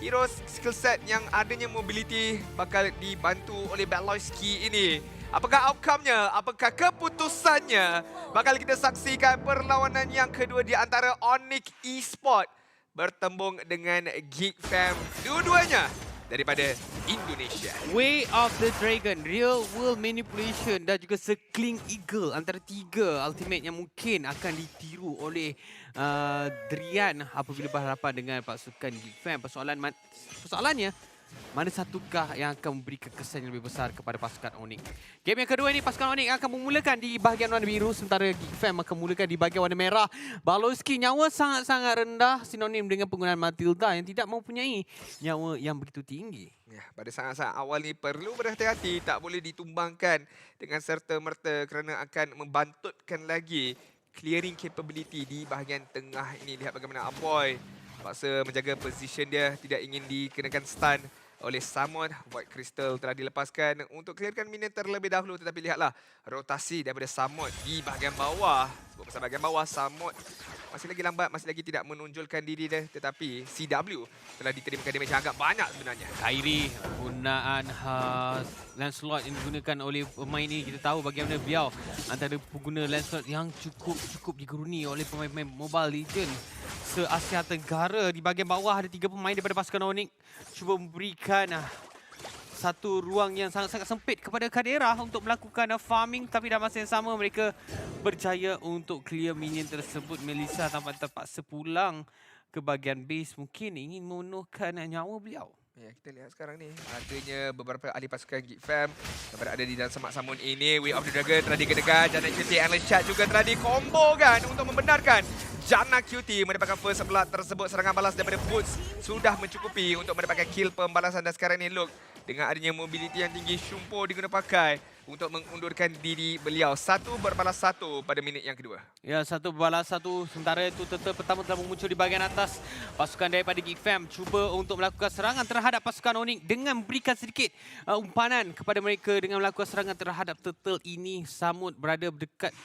hero skill set yang adanya mobility bakal dibantu oleh Baloyski ini. Apakah outcome-nya? Apakah keputusannya? Bakal kita saksikan perlawanan yang kedua di antara Onyx Esports bertembung dengan Geek Fam. Dua-duanya daripada Indonesia. Way of the Dragon, Real World Manipulation dan juga Circling Eagle antara tiga ultimate yang mungkin akan ditiru oleh Drian apabila berhadapan dengan pasukan Geek Fam. Persoalannya, mana satukah yang akan memberi kekesan yang lebih besar kepada pasukan Onyx? Game yang kedua ini pasukan Onyx akan memulakan di bahagian warna biru sementara Geek Fam akan memulakan di bahagian warna merah. Baloyski nyawa sangat-sangat rendah sinonim dengan penggunaan Matilda yang tidak mempunyai nyawa yang begitu tinggi. Ya, pada saat-saat awal ni perlu berhati-hati, tak boleh ditumbangkan dengan serta-merta kerana akan membantutkan lagi clearing capability di bahagian tengah ini. Lihat bagaimana Aboy paksa menjaga position dia, tidak ingin dikenakan stun oleh Samon. Void Crystal telah dilepaskan untuk clearkan minion terlebih dahulu, tetapi lihatlah rotasi daripada Samon di bahagian bawah. Sebab pasal bahagian bawah Samon masih lagi lambat, masih lagi tidak menonjolkan diri dia, tetapi CW telah diterima damage yang agak banyak sebenarnya. Kairi, penggunaan Lancelot yang digunakan oleh pemain ini, kita tahu bagaimana beliau antara pengguna Lancelot yang cukup digeruni oleh pemain-pemain Mobile Legends se-Asia Tenggara. Di bahagian bawah ada 3 pemain daripada pasukan Onyx cuba memberikan satu ruang yang sangat-sangat sempit kepada Kadera untuk melakukan farming, tapi dalam masa yang sama mereka berjaya untuk clear minion tersebut. Melissa tanpa terpaksa pulang ke bahagian base, mungkin ingin memenuhkan nyawa beliau. Ya, kita lihat sekarang ni adanya beberapa ahli pasukan Geek Fam yang berada di dalam semak samun ini. Way of the Dragon telah dikenakan, Jana QT Endless Chat juga telah dikombokan untuk membenarkan Jana QT mendapatkan first blood tersebut. Serangan balas daripada Boots sudah mencukupi untuk mendapatkan kill pembalasan, dan sekarang ni look dengan adanya mobility yang tinggi, Shumpo diguna pakai untuk mengundurkan diri beliau. 1 berbalas 1 pada minit yang kedua. Ya, 1 berbalas 1. Sementara itu turtle pertama telah muncul di bahagian atas. Pasukan daripada Geek Fam cuba untuk melakukan serangan terhadap pasukan Onyx dengan memberikan sedikit umpanan kepada mereka dengan melakukan serangan terhadap turtle ini. Samut berada berdekat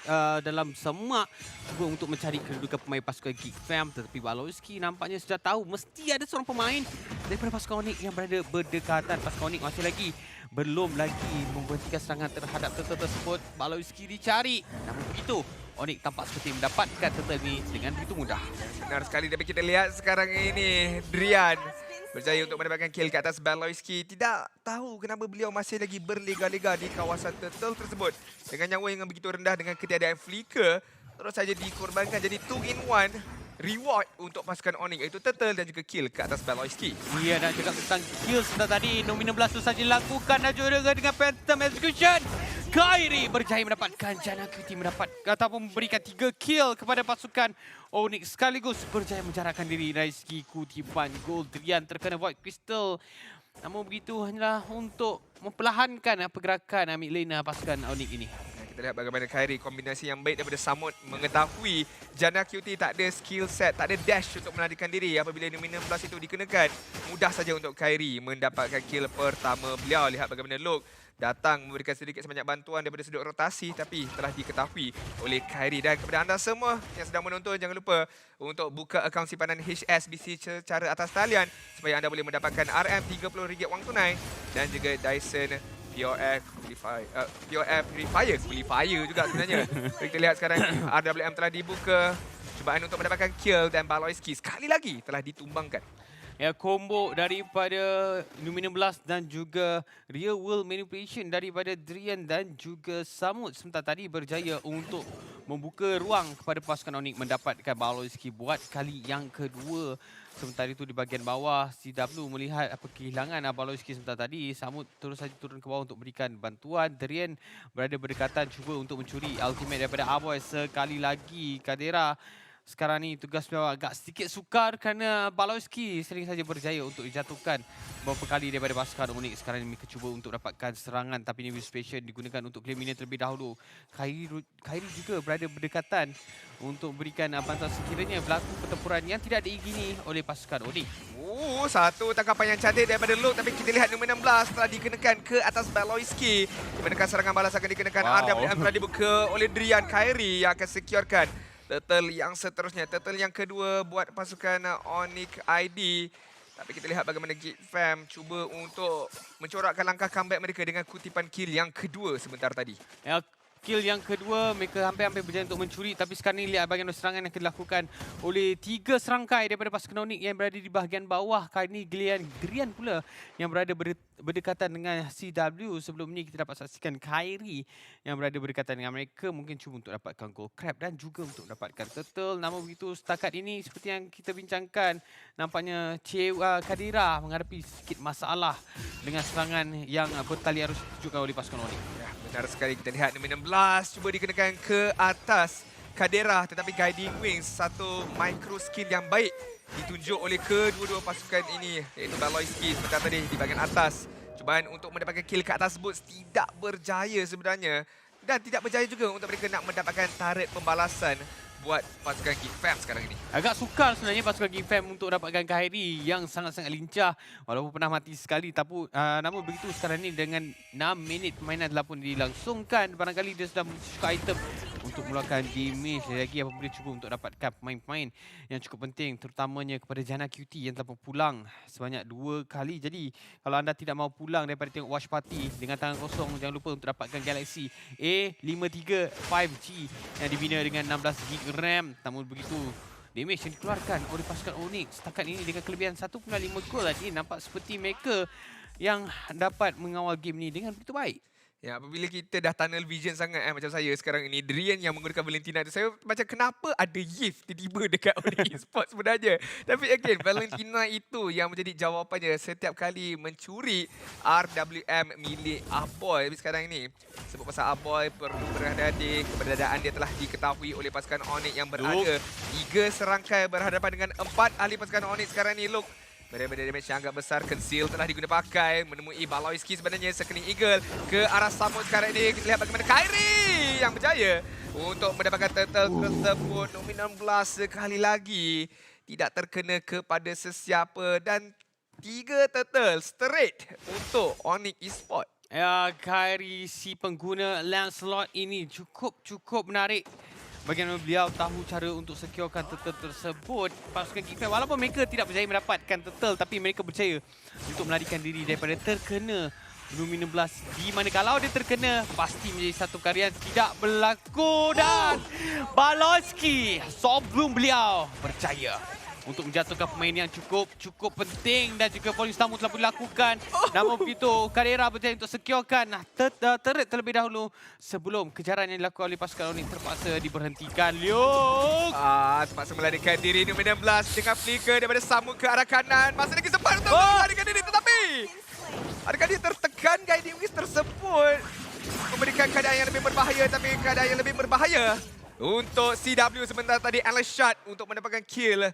dalam semak cuba untuk mencari kedudukan pemain pasukan Geek Fam, tetapi Baloyski nampaknya sudah tahu mesti ada seorang pemain daripada pasukan Onyx yang berada berdekatan. Pasukan Onyx masih belum lagi memberhentikan serangan terhadap turtle tersebut. Baloyski dicari, namun begitu Onyx tampak seperti mendapatkan turtle ini dengan begitu mudah. Benar sekali, tapi kita lihat sekarang ini Drian berjaya untuk mendapatkan kill ke atas Baloyski. Tidak tahu kenapa beliau masih lagi berlega-lega di kawasan turtle tersebut. Dengan nyawa yang begitu rendah, dengan ketiadaan flicker, terus saja dikorbankan. Jadi 2-in-1 reward untuk pasukan Onyx, iaitu turtle dan juga kill ke atas Baloyski. Ya, dan juga tentang kill sebentar tadi, Nomi 16 tu saja dilakukan dan juga dengan Phantom Execution. Kairi berjaya mendapatkan Jana QT ataupun memberikan 3 kill kepada pasukan Onyx, sekaligus berjaya menjarakkan diri dari segi kutipan gol. Drian terkena Void Crystal. Namun begitu hanyalah untuk memperlahankan pergerakan mid lane pasukan Onyx ini. Kita lihat bagaimana Kairi, kombinasi yang baik daripada Samut, mengetahui Jana QT tak ada skill set, tak ada dash untuk melarikan diri. Apabila Nomina Plus itu dikenakan, mudah saja untuk Kairi mendapatkan kill pertama beliau. Lihat bagaimana Luke datang memberikan sedikit sebanyak bantuan daripada sudut rotasi, tapi telah diketahui oleh Kairi. Dan kepada anda semua yang sedang menonton, jangan lupa untuk buka akaun simpanan HSBC secara atas talian supaya anda boleh mendapatkan RM30 wang tunai dan juga Dyson Pure Air Purifier juga sebenarnya. Kita lihat sekarang RWM telah dibuka, cubaan untuk mendapatkan kill, dan Baloyski sekali lagi telah ditumbangkan. Ya, combo daripada Nomi 16 dan juga Real World Manipulation daripada Drian dan juga Samut sebentar tadi berjaya untuk membuka ruang kepada pasukan Onyx mendapatkan Baloyski buat kali yang kedua. Sementara itu di bahagian bawah, CW melihat kehilangan Baloyski sebentar tadi. Samut terus saja turun ke bawah untuk berikan bantuan. Drian berada berdekatan cuba untuk mencuri ultimate daripada Aboy. Sekali lagi Kadera sekarang ni tugas beliau agak sedikit sukar kerana Baloyski sering saja berjaya untuk dijatuhkan beberapa kali daripada pasukan Onyx. Sekarang ni mereka cuba untuk dapatkan serangan, tapi Navy Passion digunakan untuk claim minion terlebih dahulu. Kairi juga berada berdekatan untuk berikan bantuan sekiranya berlaku pertempuran yang tidak diingini oleh pasukan Onyx. Satu tangkapan yang cantik daripada Luke, tapi kita lihat Nomi 16 telah dikenakan ke atas Baloyski. Menekan serangan balas akan dikenakan. RWM telah dibuka oleh Drian. Kairi yang akan securekan turtle yang seterusnya. Turtle yang kedua buat pasukan Onyx ID. Tapi kita lihat bagaimana Geek Fam cuba untuk mencorakkan langkah comeback mereka dengan kutipan kill yang kedua sebentar tadi. Ya, kill yang kedua mereka hampir-hampir berjaya untuk mencuri, tapi sekarang ni lihat bahagian serangan yang dilakukan oleh 3 serangkai daripada pasukan Onyx yang berada di bahagian bawah. Kali ini Drian pula yang berada berdekatan dengan CW. Sebelum ni kita dapat saksikan Kyrie yang berada berdekatan dengan mereka, mungkin cuba untuk dapatkan gold crab dan juga untuk dapatkan turtle. Namun begitu setakat ini seperti yang kita bincangkan, nampaknya Kadira menghadapi sedikit masalah dengan serangan yang bertali arus ditujukan oleh pasukan Onyx. Ya, benar sekali. Kita lihat nombor 16 cuba dikenakan ke atas Kadera, tetapi Guiding Wings satu micro skill yang baik ditunjuk oleh kedua-dua pasukan ini, iaitu Baloyski sebentar tadi di bahagian atas. Cubaan untuk mendapatkan kill ke atas boots tidak berjaya sebenarnya, dan tidak berjaya juga untuk mereka nak mendapatkan turret pembalasan buat pasukan Geek Fam sekarang ini. Agak sukar sebenarnya pasukan Geek Fam untuk dapatkan Kyrie yang sangat-sangat lincah walaupun pernah mati sekali. Namun begitu sekarang ni dengan 6 minit permainan telah pun dilangsungkan, barangkali dia sudah suka item untuk mengeluarkan damage lagi apabila cuba untuk dapatkan pemain-pemain yang cukup penting, terutamanya kepada Jana QT yang telah pun pulang sebanyak 2 kali. Jadi kalau anda tidak mahu pulang daripada tengok watch party dengan tangan kosong, jangan lupa untuk dapatkan Galaxy A53 5G yang dibina dengan 16 GB RAM. Namun begitu, damage yang dikeluarkan oleh pasukan Onyx setakat ini dengan kelebihan 1.5 gol tadi, nampak seperti mereka yang dapat mengawal game ni dengan begitu baik. Ya, apabila kita dah tunnel vision sangat macam saya sekarang ini, Drian yang menggunakan Valentina tu, saya macam kenapa ada Yif tiba-tiba dekat Onyx Esports sebenarnya. Tapi again, Valentina itu yang menjadi jawapannya setiap kali mencuri RWM milik Aboy. Tapi sekarang ini, sebut pasal Aboy perlu berhati-hati, keberadaan dia telah diketahui oleh pasukan Onyx yang berada 3 serangkai berhadapan dengan 4 ahli pasukan Onyx sekarang ni. Look, benda-benda damage yang agak besar, conceal telah digunakan pakai, menemui Baloyski sebenarnya, sekening eagle ke arah Samut sekarang ini. Kita lihat bagaimana Kyrie yang berjaya untuk mendapatkan turtle tersebut. Nombor 16 sekali lagi tidak terkena kepada sesiapa, dan 3 turtle straight untuk Onyx Esports. Ya, Kyrie si pengguna Lancelot ini cukup menarik. Bagaimana beliau tahu cara untuk securekan turtle tersebut. Pasukan Geek Fam, walaupun mereka tidak berjaya mendapatkan turtle, tapi mereka berjaya untuk melarikan diri daripada terkena Lumi 16. Di mana kalau dia terkena, pasti menjadi satu karya tidak berlaku. Dan Baloyski sebelum beliau berjaya untuk menjatuhkan pemain yang cukup penting, dan juga polis tamu telah pun dilakukan. Namun begitu, Kadera berjaya untuk securekan turret terlebih dahulu sebelum kejaran yang dilakukan oleh pasukan Onyx terpaksa diberhentikan. Liuk! Terpaksa melarikan diri nombor 16 dengan flicker daripada Samut ke arah kanan. Masih lagi sempat untuk melarikan diri, tetapi adakah dia tertekan Guiding Wings tersebut memberikan keadaan yang lebih berbahaya, tapi keadaan yang lebih berbahaya untuk CW sebentar tadi. Alan shot untuk mendapatkan kill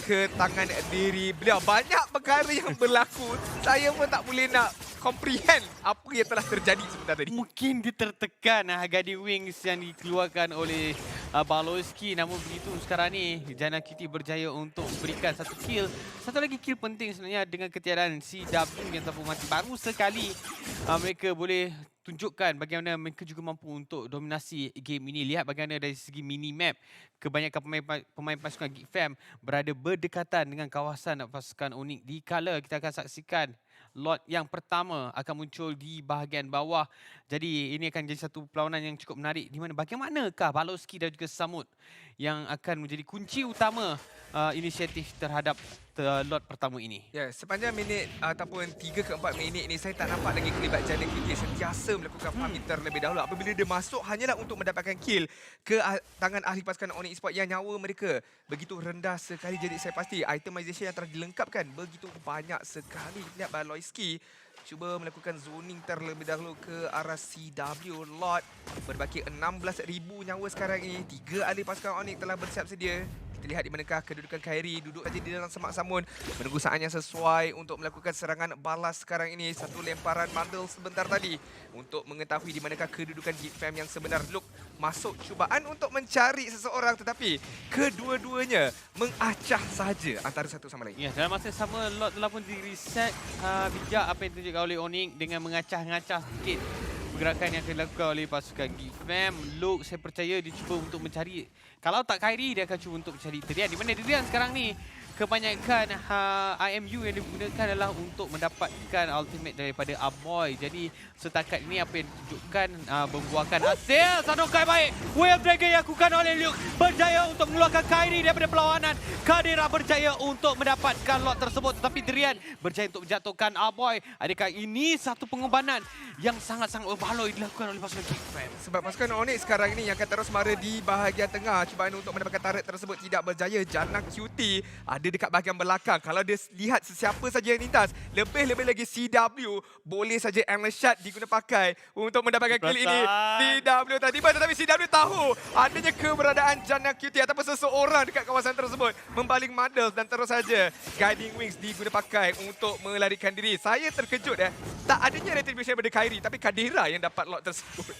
ke tangan diri beliau. Banyak perkara yang berlaku, saya pun tak boleh nak comprehend apa yang telah terjadi sebentar tadi. Mungkin dia tertekan Guiding Wings yang dikeluarkan oleh Baloyski. Namun begitu sekarang ni Jana QT berjaya untuk berikan satu kill. Satu lagi kill penting sebenarnya dengan ketiadaan CW yang telah mati baru sekali. Mereka boleh tunjukkan bagaimana mereka juga mampu untuk dominasi game ini. Lihat bagaimana dari segi mini-map, kebanyakan pemain pasukan Geek Fam berada berdekatan dengan kawasan pasukan Onyx. Dikala kita akan saksikan lot yang pertama akan muncul di bahagian bawah. Jadi ini akan jadi satu perlawanan yang cukup menarik, di mana bagaimanakah Baloyski dan juga Samut yang akan menjadi kunci utama inisiatif terhadap lot pertama ini. Ya, sepanjang minit ataupun 3 ke 4 minit ini saya tak nampak lagi kelibat Jana QT sentiasa melakukan farming terlebih dahulu. Apabila dia masuk hanyalah untuk mendapatkan kill ke tangan ahli pasukan Onyx Esports yang nyawa mereka begitu rendah sekali. Jadi saya pasti itemization yang telah dilengkapkan begitu banyak sekali. Lihat Baloyski cuba melakukan zoning terlebih dahulu ke arah CW lot. Berbaki 16,000 nyawa sekarang ini. 3 ahli pasukan Onyx telah bersiap sedia. Kita lihat di manakah kedudukan Kyrie. Duduk saja di dalam semak samun, menunggu saat yang sesuai untuk melakukan serangan balas sekarang ini. Satu lemparan bundle sebentar tadi untuk mengetahui di manakah kedudukan Geek Fam yang sebenar. Look, masuk cubaan untuk mencari seseorang, tetapi kedua-duanya mengacah saja antara satu sama lain. Ya, dalam masa sama lot telah pun di-reset bijak apa yang ditunjukkan oleh Onyx dengan mengacah-ngacah sikit pergerakan yang dilakukan oleh pasukan Geek Fam. Luke, saya percaya dia cuba untuk mencari, kalau tak Kyrie, dia akan cuba untuk mencari Drian. Di mana Drian sekarang ni kebanyakan IMU yang digunakan adalah untuk mendapatkan ultimate daripada Aboy. Jadi setakat ini apa yang ditunjukkan membuahkan hasil. Sanokai baik. Wave Dragon yang lakukan oleh Luke berjaya untuk mengeluarkan Kairi daripada perlawanan. Kadira berjaya untuk mendapatkan lot tersebut, tetapi Drian berjaya untuk menjatuhkan Aboy. Adakah ini satu pengorbanan yang sangat-sangat berbaloi dilakukan oleh pasukan Geekfam? Sebab pasukan Onyx sekarang ini yang akan terus mara di bahagian tengah. Cubaan untuk mendapatkan turret tersebut tidak berjaya. Janak QT ada dekat bahagian belakang. Kalau dia lihat sesiapa saja yang lintas, lebih-lebih lagi CW boleh saja endless shot diguna pakai untuk mendapatkan kill ini. CW tadi tetapi CW tahu adanya keberadaan Janak QT ataupun seseorang dekat kawasan tersebut. Membaling Muddles dan terus saja Guiding Wings diguna pakai untuk melarikan diri. Saya terkejut tak adanya retribution daripada Kairi, tapi Kadira yang dapat lot tersebut.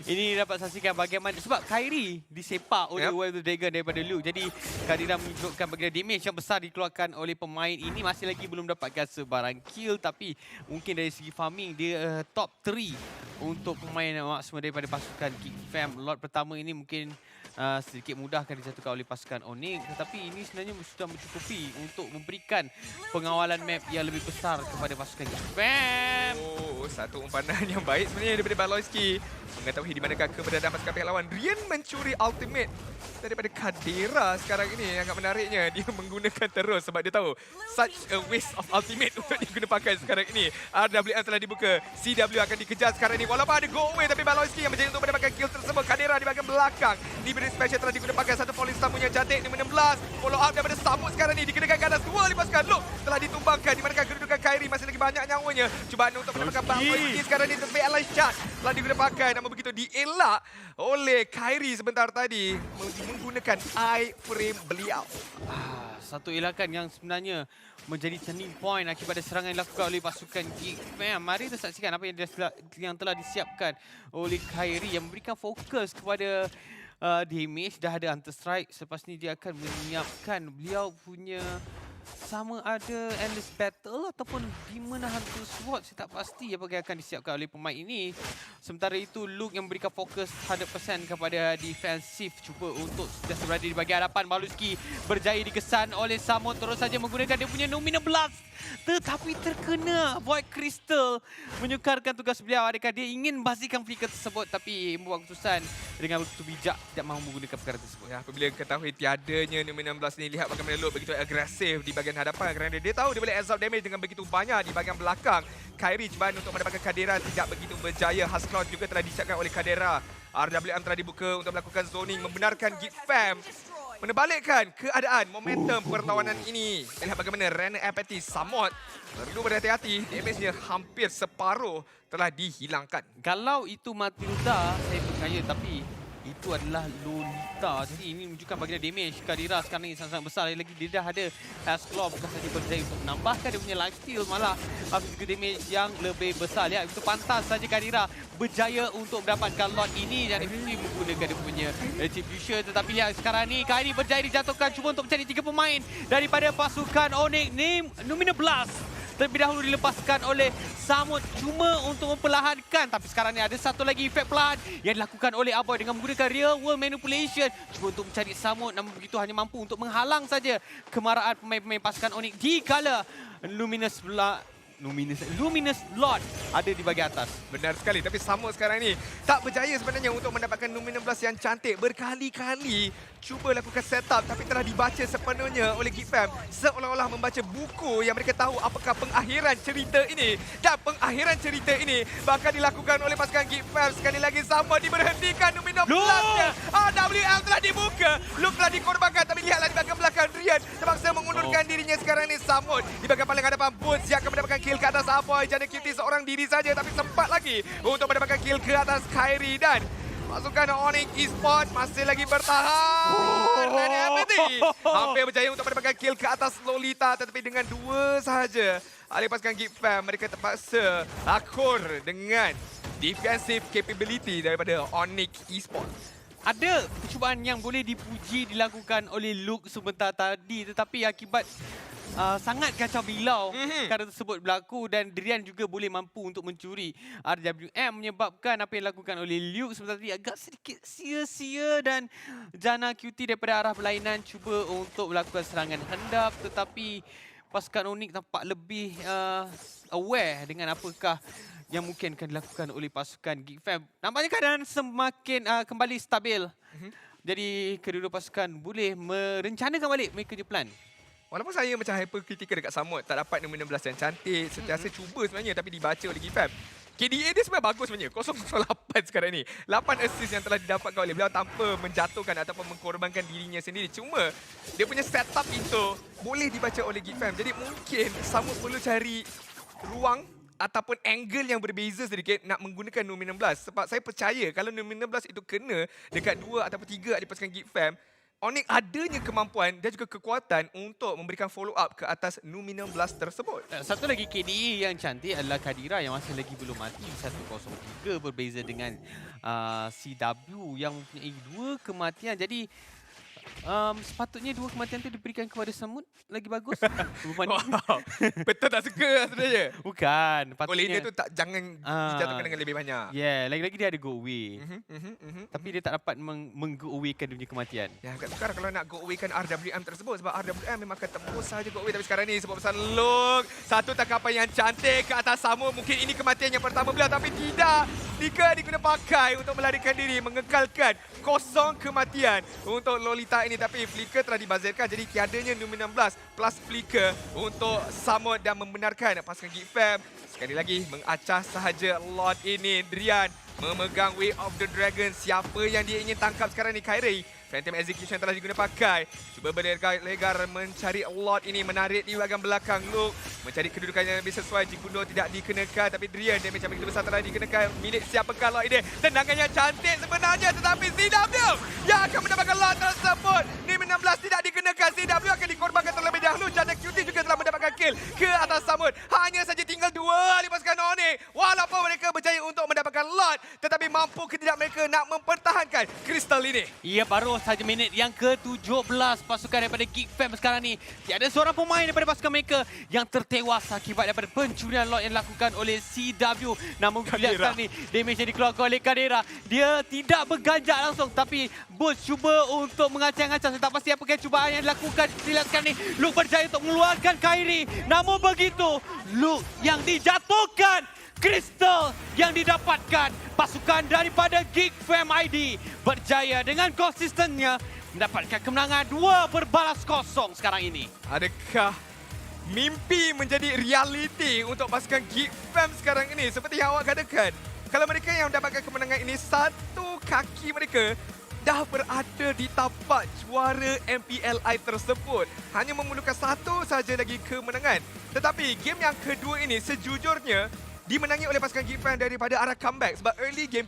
Ini dapat saksikan bagaimana sebab Kairi disepak oleh Wave Dragon daripada Luke. Jadi Kadira menunjukkan bagaimana damage yang besar dikeluarkan oleh pemain ini. Masih lagi belum dapatkan sebarang kill, tapi mungkin dari segi farming dia top 3 untuk pemain maksima daripada pasukan Geekfam. Lot pertama ini mungkin sedikit mudah akan dijatuhkan oleh pasukan Onyx, tetapi ini sebenarnya sudah mencukupi untuk memberikan pengawalan map yang lebih besar kepada pasukan Geekfam. Oh, satu umpanan yang baik sebenarnya daripada Baloyski. Mengetahui di manakah keberadaan pasukan pihak lawan. Rian mencuri ultimate daripada Kadira sekarang ini. Yang menariknya, dia menggunakan terus sebab dia tahu such a waste of ultimate untuk diguna pakai sekarang ini. RWM telah dibuka. CW akan dikejar sekarang ini. Walaupun ada go away, tapi Baloyski yang berjaya untuk mendapatkan kill tersebut. Kadira di bahagian belakang. Liberi special telah diguna pakai satu falling star punya cantik. 16. Follow up daripada Samut sekarang ini. Dikenakan ke atas. Dua oleh pasukan Luke telah ditumbangkan. Di manakah kedudukan Kairi masih lagi banyak nyawanya. Cubaan untuk mendapatkan Baloyski sekarang ini. Tapi Ally shot telah diguna pakai. Namun begitu dielak oleh Kairi sebentar tadi menggunakan iframe beliau. Satu elakan yang sebenarnya menjadi turning point akibat serangan yang dilakukan oleh pasukan Geekfam. Mari kita saksikan apa yang telah disiapkan oleh Kairi yang memberikan fokus kepada damage. Dah ada Hunter Strike. Selepas ni dia akan menyiapkan beliau punya sama ada Endless Battle ataupun Demon Hunter Sword. Saya tak pasti apa yang akan disiapkan oleh pemain ini. Sementara itu Luke yang memberikan fokus 100% kepada defensif. Cuba untuk sentiasa berada di bahagian hadapan. Baloyski berjaya dikesan oleh Samut. Terus saja menggunakan dia punya Luminous Blast. Tetapi terkena Void Crystal. Menyukarkan tugas beliau. Adakah dia ingin membazikan flicker tersebut, tapi membuat keputusan dengan begitu bijak tidak mahu menggunakan perkara tersebut. Ya, apabila ketahui tiadanya Luminous Blast ni, lihat bagaimana Luke begitu agresif di bahagian hadapan kerana dia tahu dia boleh absorb damage dengan begitu banyak di bahagian belakang. Kairi cubaan untuk mendapatkan Kadira tidak begitu berjaya. Huskloud juga telah disiapkan oleh Kadira. RWM telah dibuka untuk melakukan zoning, membenarkan Geekfam menebalikkan keadaan momentum perlawanan ini. Lihat bagaimana Renner Apathy Samot perlu berhati-hati. Damage-nya hampir separuh telah dihilangkan. Kalau itu Matilda, saya percaya, tapi itu adalah Lolita. Jadi ini menunjukkan bagaimana damage Kadira sekarang ini sangat-sangat besar. Lagi dia dah ada Asclaw, bukan saja berjaya untuk menambahkan dia punya lifesteal, malah juga damage yang lebih besar. Lihat, itu pantas saja Kadira berjaya untuk mendapatkan lot ini dan FFP menggunakan dia punya retribution. Tetapi lihat sekarang ni Kairi berjaya dijatuhkan. Cuba untuk mencari 3 pemain daripada pasukan Onyx ni. Luminous Blast terlebih dahulu dilepaskan oleh Samut cuma untuk memperlahankan. Tapi sekarang ni ada satu lagi efek perlahan yang dilakukan oleh Aboy dengan menggunakan real world manipulation. Cuba untuk mencari Samut, namun begitu hanya mampu untuk menghalang saja kemarahan pemain-pemain pasukan Onyx di kala Luminous Lord ada di bahagian atas. Benar sekali, tapi Samut sekarang ni tak berjaya sebenarnya untuk mendapatkan Luminous Blast yang cantik. Berkali-kali cuba lakukan setup tapi telah dibaca sepenuhnya oleh Geekfam. Seolah-olah membaca buku yang mereka tahu apakah pengakhiran cerita ini. Dan pengakhiran cerita ini bakal dilakukan oleh pasukan Geekfam. Sekali lagi Samut diberhentikan. Luminous Blast-nya. WL telah dibuka. Luke telah dikorbankan, tapi lihatlah di bahagian belakang Rian terpaksa mengundurkan dirinya sekarang ni. Samut di bahagian paling hadapan. Boots siap akan mendapatkan kill ke atas Aboy. Janak QT seorang diri saja, tapi sempat lagi untuk mendapatkan kill ke atas Kairi. Dan pasukan Onyx Esports masih lagi bertahan. Renner Apathy hampir berjaya untuk mendapatkan kill ke atas Lolita, tetapi dengan 2 sahaja oleh pasukan Geekfam. Mereka terpaksa akur dengan defensive capability daripada Onyx Esports. Ada percubaan yang boleh dipuji dilakukan oleh Luke sebentar tadi, tetapi akibat sangat kacau bilau perkara tersebut berlaku dan Drian juga boleh mampu untuk mencuri RWM, menyebabkan apa yang dilakukan oleh Luke sebentar tadi agak sedikit sia-sia dan Jana QT daripada arah berlainan cuba untuk melakukan serangan hendap, tetapi pasukan Onyx nampak lebih aware dengan apakah yang mungkin akan dilakukan oleh pasukan Geek Fam. Nampaknya keadaan semakin kembali stabil. Jadi kedua-dua pasukan boleh merencanakan balik mereka punya plan. Walaupun saya macam hypercritical dekat Samut, tak dapat nombor 16 yang cantik, sentiasa cuba sebenarnya tapi dibaca oleh Gifam. KDA dia sebenarnya bagus sebenarnya, 008 sekarang ni. 8 assist yang telah didapatkan oleh beliau tanpa menjatuhkan ataupun mengkorbankan dirinya sendiri. Cuma dia punya setup itu boleh dibaca oleh Gifam. Jadi mungkin Samut perlu cari ruang ataupun angle yang berbeza sedikit nak menggunakan nombor 16. Sebab saya percaya kalau nombor 16 itu kena dekat 2 ataupun 3 ahli pasukan Geek Fam, Onyx adanya kemampuan dan juga kekuatan untuk memberikan follow up ke atas Numi 16 tersebut. Satu lagi KDA yang cantik adalah Kadira yang masih lagi belum mati. 103 berbeza dengan CW yang mempunyai 2 kematian. Jadi sepatutnya 2 kematian itu diberikan kepada Samut lagi bagus. Wow. Betul tak suka sebenarnya? Bukan. Oleh dia Patutnya, tu tak jangan dijatuhkan dengan lebih banyak. yeah, lagi-lagi dia ada go away. Mhm. Tapi dia tak dapat meng-go away-kan dia punya kematian. Ya, agak sukar kalau nak go away-kan RWM tersebut sebab RWM memang akan tembus saja go away. Tapi sekarang ni sebab pasal Luke, satu tangkapan yang cantik ke atas Samut. Mungkin ini kematian yang pertama beliau tapi tidak. Nika diguna pakai untuk melarikan diri, mengekalkan kosong kematian untuk Lolita ini. Tapi Flicker telah dibazirkan jadi tiadanya nombor 16 plus Flicker untuk Samut dan membenarkan pasukan Geek Fam sekali lagi mengacah sahaja Lord ini. Drian memegang Way of the Dragon. Siapa yang dia ingin tangkap sekarang ni? Kyrie. Phantom Execution telah diguna pakai. Cuba berlegar mencari Lord ini, menarik di bahagian belakang. Luke mencari kedudukan yang lebih sesuai. Jikundo tidak dikenakan tapi Drian damage yang begitu besar telah dikenakan. Milik siapakah Lord ini? Tendangan yang cantik sebenarnya tetapi CW yang akan mendapatkan Lord tersebut. Nim 16 tidak dikenakan. CW akan dikorbankan terlebih dahulu. Jana QT juga telah mendapatkan kill ke atas Samut. Hanya saja tinggal 2 ahli pasukan Onyx. Walaupun mereka berjaya untuk mendapatkan Lord tetapi mampu ke tidak mereka nak mempertahankan kristal ini. Ia baru saja minit yang ke-17 pasukan daripada Geek Fam sekarang ni. Tiada seorang pemain daripada pasukan mereka yang tertewas akibat daripada pencurian Lord yang dilakukan oleh CW. Namun kita lihat sekarang ni, damage yang dikeluarkan oleh Kadira. Dia tidak berganjak langsung tapi Boots cuba untuk mengacang-acang. Saya tak pasti apakah cubaan yang dilakukan. Kita lihat sekarang ni, Luke berjaya untuk mengeluarkan Kyrie. Namun begitu, Luke yang dijatuhkan. Kristal yang didapatkan pasukan daripada Geek Fam ID berjaya dengan konsistennya mendapatkan kemenangan 2-0 sekarang ini. Adakah mimpi menjadi realiti untuk pasukan Geek Fam sekarang ini? Seperti yang awak katakan, kalau mereka yang mendapatkan kemenangan ini, satu kaki mereka dah berada di tapak juara MPLI tersebut. Hanya memerlukan satu saja lagi kemenangan. Tetapi game yang kedua ini sejujurnya dimenangi oleh pasukan Geek Fam daripada arah comeback sebab early game